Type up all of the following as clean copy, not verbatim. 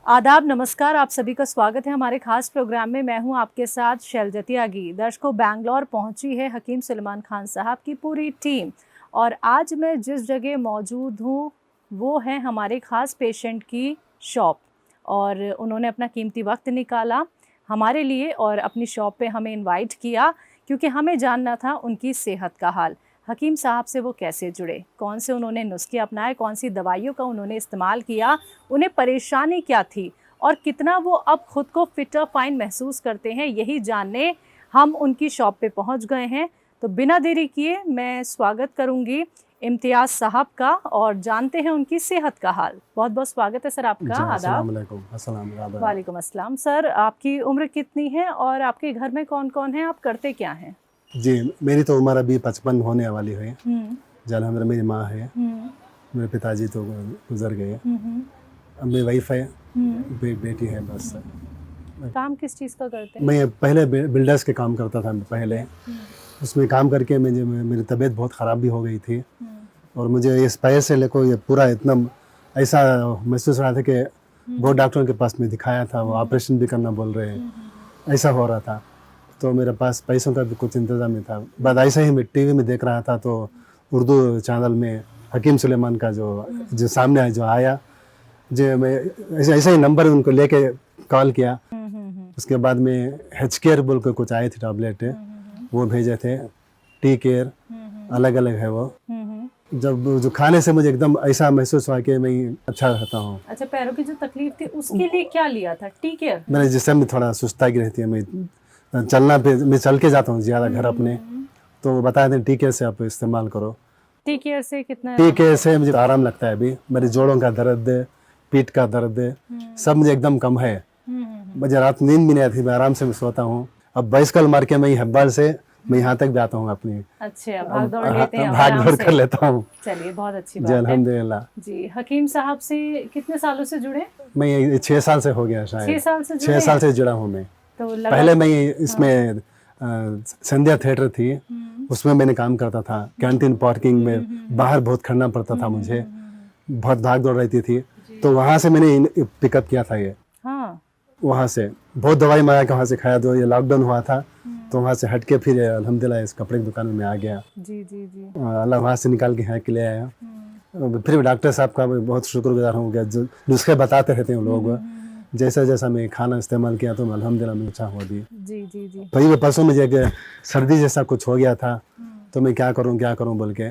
आदाब, नमस्कार। आप सभी का स्वागत है हमारे खास प्रोग्राम में। मैं हूं आपके साथ शैलजा त्यागी। दर्शकों, बैंगलोर पहुंची है हकीम सुलेमान खान साहब की पूरी टीम और आज मैं जिस जगह मौजूद हूं वो है हमारे खास पेशेंट की शॉप और उन्होंने अपना कीमती वक्त निकाला हमारे लिए और अपनी शॉप पे हमें इनवाइट किया क्योंकि हमें जानना था उनकी सेहत का हाल। हकीम साहब से वो कैसे जुड़े, कौन से उन्होंने नुस्खे अपनाए, कौन सी दवाइयों का उन्होंने इस्तेमाल किया, उन्हें परेशानी क्या थी और कितना वो अब खुद को फिट और फाइन महसूस करते हैं, यही जानने हम उनकी शॉप पे पहुंच गए हैं। तो बिना देरी किए मैं स्वागत करूंगी इम्तियाज़ साहब का और जानते हैं उनकी सेहत का हाल। बहुत बहुत स्वागत है सर आपका। आदाब। वालेकुम अस्सलाम। सर, आपकी उम्र कितनी है और आपके घर में कौन कौन है, आप करते क्या हैं? जी, मेरी तो उम्र अभी 55 होने वाली है। अलहमदुलिल्लाह मेरी माँ है, मेरे पिताजी तो गुजर गए। अब मेरी वाइफ है, बेटी है। बस काम किस चीज़ का करते हैं? मैं पहले बिल्डर्स के काम करता था पहले। उसमें काम करके मेरी तबीयत बहुत ख़राब भी हो गई थी और मुझे इस पैर से लेकर ये पूरा इतना ऐसा महसूस रहा था कि बहुत डॉक्टरों के पास में दिखाया था, वो ऑपरेशन भी करना बोल रहे हैं, ऐसा हो रहा था। तो मेरे पास पैसों का भी कुछ इंतज़ाम नहीं था। बाद ऐसा ही मैं टीवी में देख रहा था तो उर्दू चैनल में हकीम सुलेमान का जो सामने जो आया, जो मैं ऐसा ही नंबर उनको लेके कॉल किया। उसके बाद में हेच केयर बोल के कुछ आए थे टैबलेट, वो भेजे थे। टी केयर अलग अलग है वो। जब जो खाने से मुझे एकदम ऐसा महसूस हुआ कि मैं अच्छा रहता हूँ। अच्छा, पैरों की जो तकलीफ थी उसके लिए क्या लिया था? Tea care? मैंने जिससे में थोड़ा सुस्तागी रहती है, मैं चलना पे मैं चल के जाता हूँ ज़्यादा घर अपने, तो वो बताए थे टी केयर से आप इस्तेमाल करो। टी केयर से कितना? टी केयर से मुझे आराम लगता है। अभी मेरे जोड़ों का दर्द, पीठ का दर्द सब मुझे एकदम कम है। मुझे रात नींद भी नहीं आती, मैं आराम से सोता हूँ। अब बाइसिकल मार के मैं हब्बाल से मैं यहाँ तक जाता हूँ अपनी। अच्छा, भाग दौड़ लेते हैं? भाग दौड़ कर लेता हूँ। चलिए, बहुत अच्छी बात जी है। अल्हम्दुलिल्लाह। जी, हकीम साहब से कितने सालों से जुड़े? मैं 6 साल से हो गया शायद। 6 साल से जुड़े? 6 साल से जुड़ा हूँ मैं। तो पहले मैं इसमें संध्या थिएटर थी, उसमें मैंने काम करता था। कैंटीन पार्किंग में बाहर बहुत खड़ना पड़ता था मुझे, बहुत भाग दौड़ रहती थी। तो वहाँ से मैंने पिकअप किया था ये। हाँ, वहाँ से बहुत दवाई मंगा के वहाँ से खाया। तो ये लॉकडाउन हुआ था तो वहाँ से हट के फिर अल्हम्दुलिल्लाह इस कपड़े की दुकान में आ गया। जी जी जी। अल्लाह वहाँ से निकाल के यहाँ के ले आया। फिर डॉक्टर साहब का मैं बहुत शुक्रगुजार हूँ कि जो नुस्खे बताते रहते हैं लोग, जैसा जैसा मैं खाना इस्तेमाल किया तो अल्हम्दुलिल्लाह मैं अच्छा हुआ भी। जी जी जी। भाई परसों मुझे सर्दी जैसा कुछ हो गया था तो मैं क्या करूं बोल के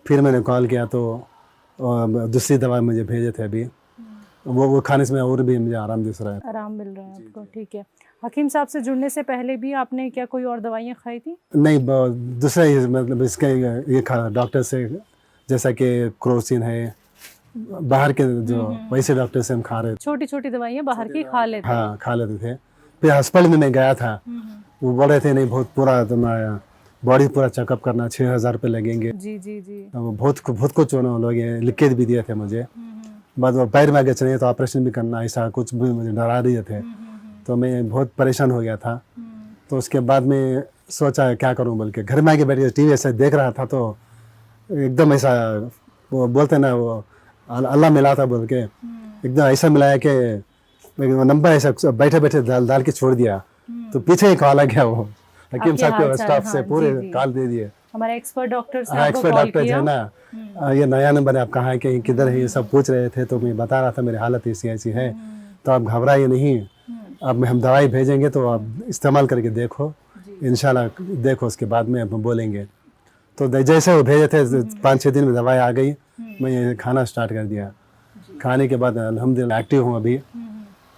फिर मैंने कॉल किया तो दूसरी दवा मुझे भेजे थे अभी, वो खाने से और भी मुझे आराम दिख रहा है। आराम मिल रहा है आपको? ठीक है। हकीम साहब से जुड़ने से पहले भी आपने क्या कोई और दवाइयाँ खाई थी? नहीं, दूसरा मतलब इसके ये खा डॉक्टर से, जैसा कि क्रोसिन है, बाहर के जो वैसे डॉक्टर से हम खा रहे थे। छोटी छोटी दवाइयाँ बाहर की खा लेते? हाँ, खा लेते थे। फिर हॉस्पिटल में मैं गया था, वो बोल रहे थे नहीं बहुत पूरा तुम्हारा बॉडी पूरा चेकअप करना, 6,000 रुपये लगेंगे। जी जी जी। वो बहुत कुछ लोग लिख के भी दिए थे मुझे। बाद में पैर में आगे चले तो ऑपरेशन भी करना, ऐसा कुछ भी मुझे डरा दिए थे। तो मैं बहुत परेशान हो गया था। तो उसके बाद में सोचा क्या करूं बोल के घर में आके बैठ के टीवी ऐसे देख रहा था तो एकदम ऐसा वो बोलते ना, वो अल्लाह मिला था बोल के एकदम ऐसा मिलाया कि नंबर ऐसा बैठे बैठे डाल के छोड़ दिया। तो पीछे ही कॉल आ गया, वो हकीम साहब के स्टाफ से पूरे कॉल दे दिए। हमारे एक्सपर्ट डॉक्टर हाँ, एक्सपर्ट डॉक्टर है ना, ये नया नंबर है, आप कहाँ है, कहीं किधर है, ये सब पूछ रहे थे। तो मैं बता रहा था मेरी हालत ऐसी ऐसी है, तो आप घबराइए नहीं, अब हम दवाई भेजेंगे तो आप इस्तेमाल करके देखो, इंशाल्लाह देखो, उसके बाद में हम बोलेंगे। तो जैसे वो भेजे थे 5-6 दिन में दवाई आ गई, मैं ये खाना स्टार्ट कर दिया। खाने के बाद अल्हम्दुलिल्लाह एक्टिव हूँ अभी,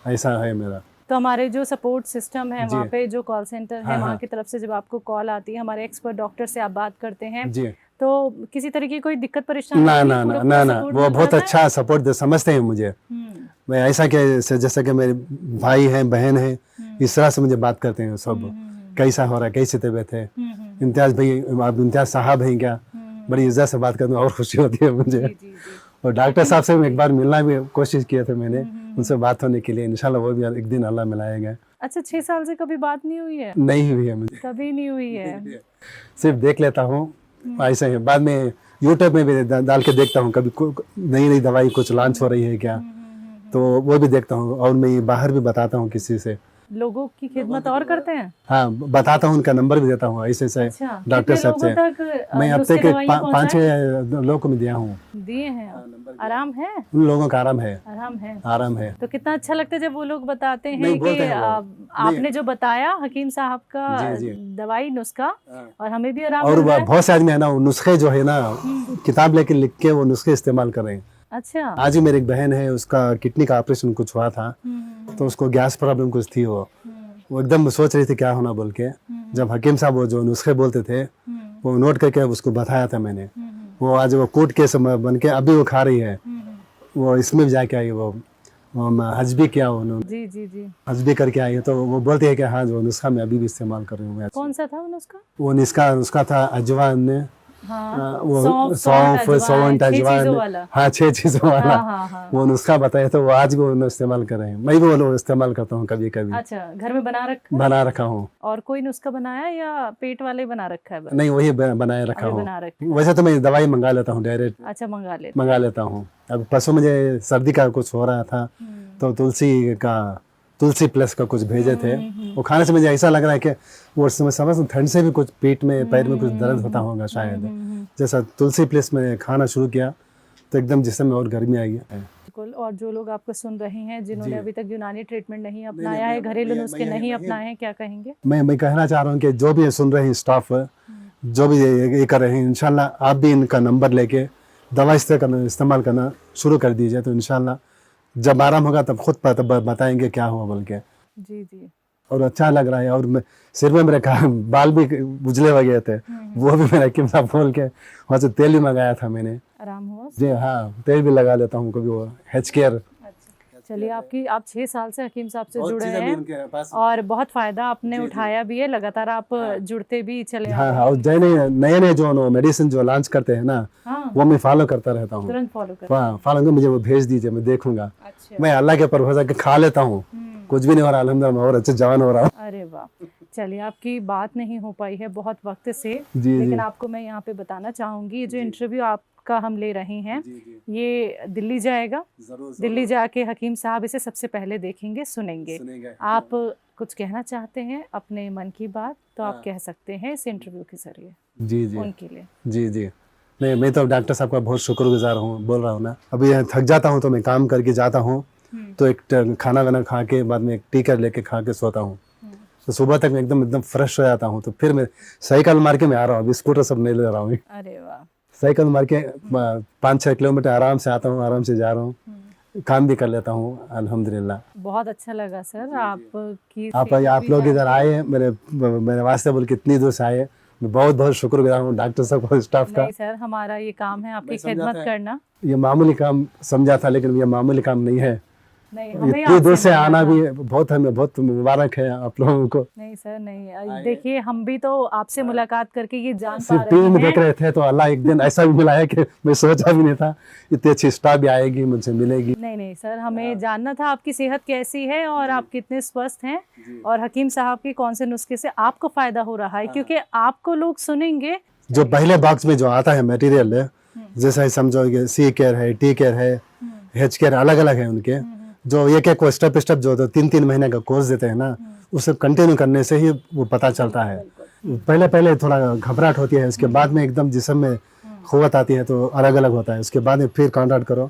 ऐसा है मेरा। तो हमारे जो सपोर्ट सिस्टम है वहाँ पे जो कॉल सेंटर है, वहाँ की तरफ से जब आपको कॉल आती है, हमारे एक्सपर्ट डॉक्टर से आप बात करते हैं जी, तो किसी तरह की कोई दिक्कत परेशानी? ना ना ना ना ना, वो बहुत अच्छा सपोर्ट समझते हैं मुझे। मैं ऐसा कि जैसा कि मेरे भाई हैं, बहन हैं, इस तरह से मुझे बात करते हैं सब। कैसा हो रहा है, कैसी तबीयत है, इम्तियाज़ भाई, आप इम्तियाज़ साहब हैं क्या, बड़ी इज्जत से बात करते हैं और खुशी होती है मुझे। और डॉक्टर साहब से एक बार मिलना भी कोशिश किया था मैंने, उनसे बात होने के लिए। इंशाल्लाह वो भी एक दिन अल्लाह मिलाएगा। अच्छा, 6 साल से कभी बात नहीं हुई है? नहीं हुई है मुझे, कभी नहीं हुई है। सिर्फ देख लेता हूँ ऐसा ही। बाद में यूट्यूब में भी डाल के देखता हूँ कभी नई नई दवाई कुछ लॉन्च हो रही है क्या, तो वो भी देखता हूँ और मैं बाहर भी बताता हूँ किसी से। लोगों की खिदमत और करते हैं? हाँ, बताता हूँ, उनका नंबर भी देता हूँ ऐसे ऐसे अच्छा, डॉक्टर कितने साहब से। लोगों तक मैं हफ्ते नुस्खे के दवाइयाँ 5-6 लोगों को भी दिया हूँ। दिए हैं? आराम है? उन लोगों का आराम है, आराम है। आराम है। तो कितना अच्छा लगता है जब वो लोग बताते हैं नहीं, कि बोलते हैं वो। आपने जो बताया हकीम साहब का जी, जी। दवाई नुस्खा और हमें भी आराम और मिल रहा है। बहुत से आदमी है ना, वो नुस्खे जो है ना, किताब लेके लिख के वो नुस्खे इस्तेमाल कर रहे हैं। अच्छा। आज ही मेरी एक बहन है, उसका किडनी का ऑपरेशन कुछ हुआ था, तो उसको गैस प्रॉब्लम कुछ थी। वो एकदम सोच रही थी क्या होना बोल के। जब हकीम साहब वो जो नुस्खे बोलते थे वो नोट करके उसको बताया था मैंने। वो आज वो कोर्ट केस बन के अभी वो खा रही है। वो इसमें भी जाके आई, वो हज भी किया उन्होंने, जी जी जी। हज भी करके आई है। तो वो बोलती है कि हाँ, जो नुस्खा मैं अभी भी इस्तेमाल कर रही हूँ। कौन सा था वो नुस्खा? वो नुस्खा था अजवान, हाँ, वो सौंफ, सौंफ, अजवाइन, सौंठ, 6 चीजों अजवान, वाला। हाँ 6 चीज़ों वाला। हाँ हाँ हाँ। वो नुस्खा बताया तो वो आज भी वो इस्तेमाल कर रहे हैं। मैं भी वो इस्तेमाल करता हूँ कभी कभी। अच्छा, घर में बना रखा हूँ। और कोई नुस्खा बनाया या पेट वाले बना रखा है बस? नहीं, वही बनाए रखा अभी हूँ। बना रखा। वैसे तो मैं दवाई मंगा लेता हूँ डायरेक्ट, अच्छा, मंगा लेता हूँ। अब परसों मुझे सर्दी का कुछ हो रहा था, तो तुलसी प्लस का कुछ भेजे थे। वो खाने से मुझे ऐसा लग रहा है कि वो समझ ठंड से भी कुछ पेट में पैर में कुछ दर्द होता होगा शायद। जैसा तुलसी प्लस में खाना शुरू किया तो एकदम जिस्म में और गर्मी आई है। बिल्कुल। और जो लोग आपको सुन रहे हैं जिन्होंने अभी तक यूनानी ट्रीटमेंट नहीं अपनाया है, घरेलू नुस्खे नहीं अपनाए हैं, क्या कहेंगे? मैं कहना चाह रहा हूँ कि जो भी सुन रहे हैं स्टाफ, जो भी ये कर रहे हैं, इंशाल्लाह आप भी इनका नंबर लेके दवा इस्तेमाल करना शुरू कर दीजिए। तो इंशाल्लाह जब आराम होगा तब खुद बताएंगे क्या हुआ बोल के। जी जी। और अच्छा लग रहा है। और सिर में मेरे बाल भी उजले हो गए थे, वो भी मेरा हकीम साहब बोल के वहाँ से तेल भी मंगाया था मैंने। आराम हुआ? जी हाँ, तेल भी लगा लेता हूँ कभी, वो हेच केयर। चलिए, आप 6 साल से हकीम साहब से जुड़े हैं और बहुत फायदा आपने उठाया भी है। लगातार आप जुड़ते भी चले हाँ हाँ। और नए जो मेडिसिन जो लॉन्च करते हैं ना, वो मैं फॉलो करता रहता हूँ। तुरंत फॉलो कर मुझे वो भेज दीजिए, मैं देखूंगा। अच्छा। मैं अल्लाह के ऊपर भरोसा के खा लेता हूँ, कुछ भी नहीं हो रहा, अल्हम्दुलिल्लाह और अच्छे जवान हो रहा हूँ। अरे वाह। चलिए, आपकी बात नहीं हो पाई है बहुत वक्त से, जी, लेकिन आपको मैं यहाँ पे बताना चाहूँगी, जो इंटरव्यू आपका हम ले रहे हैं ये दिल्ली जाएगा। दिल्ली जाके हकीम साहब इसे सबसे पहले देखेंगे, सुनेंगे। आप कुछ कहना चाहते हैं अपने मन की बात, तो आप कह सकते हैं इस इंटरव्यू के जरिए। जी जी उनके लिए। जी जी। नहीं, मैं तो डॉक्टर साहब का बहुत शुक्रगुजार हूँ, बोल रहा हूँ ना। अभी थक जाता हूँ तो मैं काम करके जाता हूँ, तो एक खाना वाना खा के बाद में एक टीका लेके खा के सोता हूँ। तो सुबह तक मैं एकदम फ्रेश हो जाता हूँ। तो फिर मैं साइकिल मार के मैं आ रहा हूँ, अभी स्कूटर सब नहीं ले रहा हूँ। अरे वाह। साइकिल मार के 5-6 किलोमीटर आराम से आता हूँ, आराम से जा रहा हूँ, काम भी कर लेता हूँ अल्हम्दुलिल्लाह। बहुत अच्छा लगा सर आपकी। आप लोग इधर आए मेरे वास्ते बोल के इतनी दूर से आए, मैं बहुत बहुत शुक्रगुजार हूँ डॉक्टर साहब और स्टाफ का। नहीं सर, हमारा ये काम है आपकी खिदमत करना। ये मामूली काम समझा था, लेकिन ये मामूली काम नहीं है। नहीं, हमें इतनी दूर से मिलना आना था। भी हमें बहुत मुबारक है आप लोगों को। नहीं सर, नहीं, देखिए हम भी तो आपसे मुलाकात करके ये जान पा सिर्फ रहे टीवी में हैं। देख रहे थे, तो अल्लाह एक दिन ऐसा भी मिलाया कि मैं सोचा भी नहीं था इतनी अच्छी स्टाफ भी आएगी, मुझसे मिलेगी। नहीं सर, हमें जानना था आपकी सेहत कैसी है और आप कितने स्वस्थ हैं और हकीम साहब के कौन से नुस्खे से आपको फायदा हो रहा है, क्योंकि आपको लोग सुनेंगे। जो पहले बॉक्स में जो आता है मटेरियल है, जैसा समझो सी केयर है, टी केयर है, हेच केयर, अलग अलग है उनके। जो एक एक स्टेप जो 3-3 महीने का कोर्स देते हैं ना, उसे कंटिन्यू करने से ही वो पता चलता है। पहले थोड़ा घबराहट होती है, उसके बाद में एकदम जिस्म में कुव्वत आती है, तो अलग अलग होता है। उसके बाद में फिर कॉन्टैक्ट करो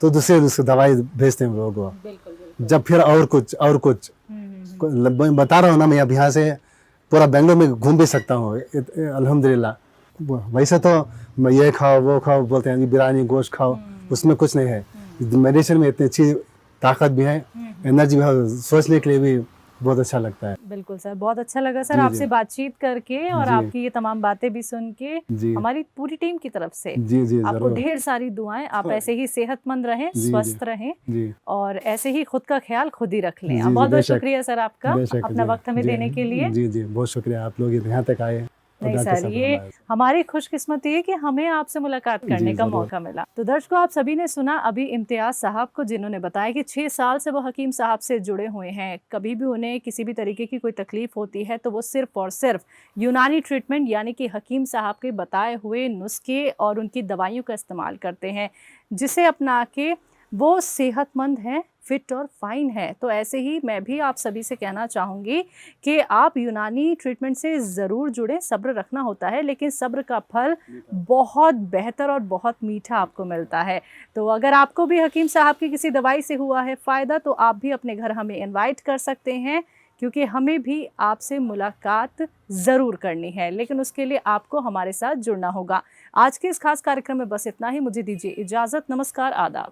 तो दूसरे दवाई भेजते हैं लोगों को। जब फिर और कुछ बता रहा हूँ ना, मैं अब यहाँ से पूरा बेंगलोर में घूम भी सकता हूँ अल्हम्दुलिल्लाह। वैसे तो ये खाओ वो खाओ बोलते हैं, बिरयानी गोश्त खाओ, उसमें कुछ नहीं है। मेडिसिन में इतनी अच्छी ताकत भी है, एनर्जी भी है, सोचने के लिए भी बहुत अच्छा लगता है। बिल्कुल सर, बहुत अच्छा लगा सर आपसे बातचीत करके और आपकी ये तमाम बातें भी सुन के। हमारी पूरी टीम की तरफ से आपको ढेर सारी दुआएं। आप ऐसे ही सेहतमंद रहें, स्वस्थ रहें और ऐसे ही खुद का ख्याल खुद ही रख लें। बहुत बहुत शुक्रिया सर आपका अपना वक्त हमें देने के लिए। जी बहुत शुक्रिया, आप लोग यहाँ तक आए। नहीं सर, ये हमारी खुशकिस्मती है कि हमें आपसे मुलाकात करने का मौका मिला। तो दर्शकों, आप सभी ने सुना अभी इम्तियाज साहब को, जिन्होंने बताया कि 6 साल से वो हकीम साहब से जुड़े हुए हैं। कभी भी उन्हें किसी भी तरीके की कोई तकलीफ होती है तो वो सिर्फ और सिर्फ यूनानी ट्रीटमेंट यानी कि हकीम साहब के बताए हुए नुस्खे और उनकी दवाइयों का इस्तेमाल करते हैं, जिसे अपना के वो सेहतमंद हैं, फिट और फाइन है। तो ऐसे ही मैं भी आप सभी से कहना चाहूँगी कि आप यूनानी ट्रीटमेंट से ज़रूर जुड़ें। सब्र रखना होता है, लेकिन सब्र का फल बहुत बेहतर और बहुत मीठा आपको मिलता है। तो अगर आपको भी हकीम साहब की किसी दवाई से हुआ है फ़ायदा, तो आप भी अपने घर हमें इनवाइट कर सकते हैं, क्योंकि हमें भी आपसे मुलाकात ज़रूर करनी है, लेकिन उसके लिए आपको हमारे साथ जुड़ना होगा। आज के इस खास कार्यक्रम में बस इतना ही। मुझे दीजिए इजाज़त। नमस्कार, आदाब।